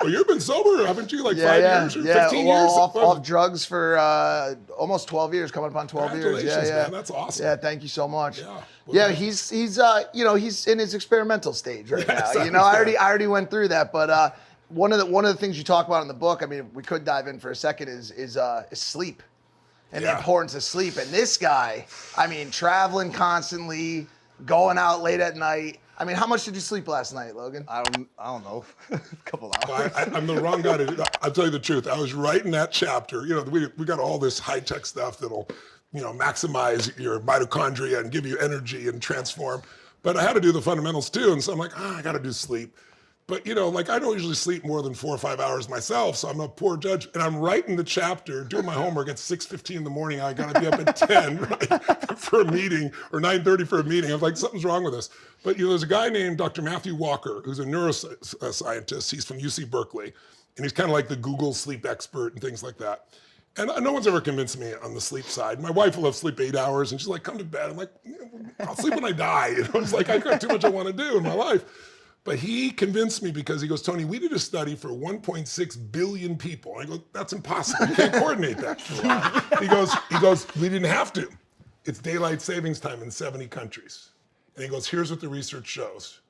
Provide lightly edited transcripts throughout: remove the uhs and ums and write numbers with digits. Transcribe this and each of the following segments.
Well, you've been sober, haven't you? Like 5 years or 15 well, years? Off drugs for almost 12 years, coming up on 12 years. Congratulations, man. That's awesome. Yeah, thank you so much. Yeah. Yeah, he's he's in his experimental stage right now. Yes, I already went through that, but one of the things you talk about in the book, I mean, we could dive in for a second, is sleep and the importance of sleep. And this guy, I mean, traveling constantly, going out late at night. I mean, how much did you sleep last night, Logan? I don't know, a couple hours. I'm the wrong guy to. I'll tell you the truth. I was writing that chapter. We got all this high tech stuff that'll, maximize your mitochondria and give you energy and transform. But I had to do the fundamentals too, and so I'm like, I got to do sleep. But I don't usually sleep more than 4 or 5 hours myself, so I'm a poor judge. And I'm writing the chapter, doing my homework at 6:15 in the morning. I got to be up at 10 right, for a meeting, or 9:30 for a meeting. I was like, something's wrong with this. But there's a guy named Dr. Matthew Walker, who's a neuroscientist. He's from UC Berkeley, and he's kind of like the Google sleep expert and things like that. And no one's ever convinced me on the sleep side. My wife will have sleep 8 hours, and she's like, come to bed. I'm like, I'll sleep when I die. It's like, I got too much I want to do in my life. But he convinced me because he goes, Tony, we did a study for 1.6 billion people. And I go, that's impossible. You can't coordinate that. He goes, we didn't have to. It's daylight savings time in 70 countries. And he goes, here's what the research shows.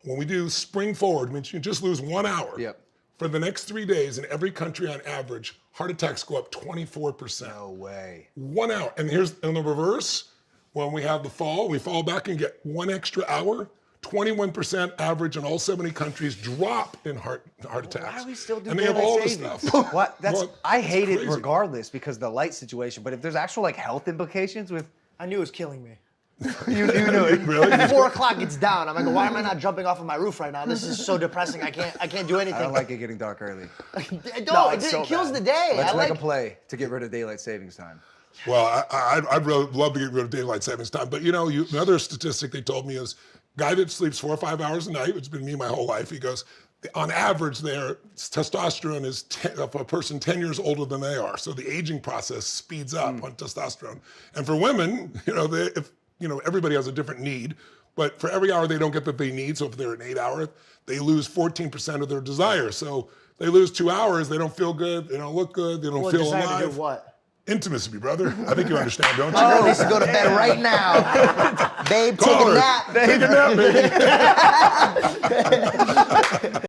When we do spring forward, which you just lose 1 hour, for the next 3 days in every country on average, heart attacks go up 24%. No way. 1 hour. And here's in the reverse, when we have the fall, we fall back and get 1 extra hour. 21% average in all 70 countries drop in heart attacks. Why are we still doing and they have all this stuff. What? I hate it crazy. regardless because of the light situation. But if there's actual health implications with, I knew it was killing me. you knew it. Really? At 4 o'clock, it's down. I'm like, why am I not jumping off of my roof right now? This is so depressing. I can't do anything. I don't like it getting dark early. It kills the day. Let's make a play to get rid of daylight savings time. Well, I'd really love to get rid of daylight savings time. But another statistic they told me is guy that sleeps 4 or 5 hours a night, which has been me my whole life, he goes, on average, their testosterone is of a person 10 years older than they are. So the aging process speeds up on testosterone. And for women, everybody has a different need, but for every hour they don't get that they need, so if they're an 8 hour, they lose 14% of their desire. So they lose 2 hours, they don't feel good, they don't look good, they don't feel alive. To do what? Intimacy, brother. I think you understand, don't you? Oh, needs to go to bed right now. Babe, take Call a her. nap. Take a nap, baby.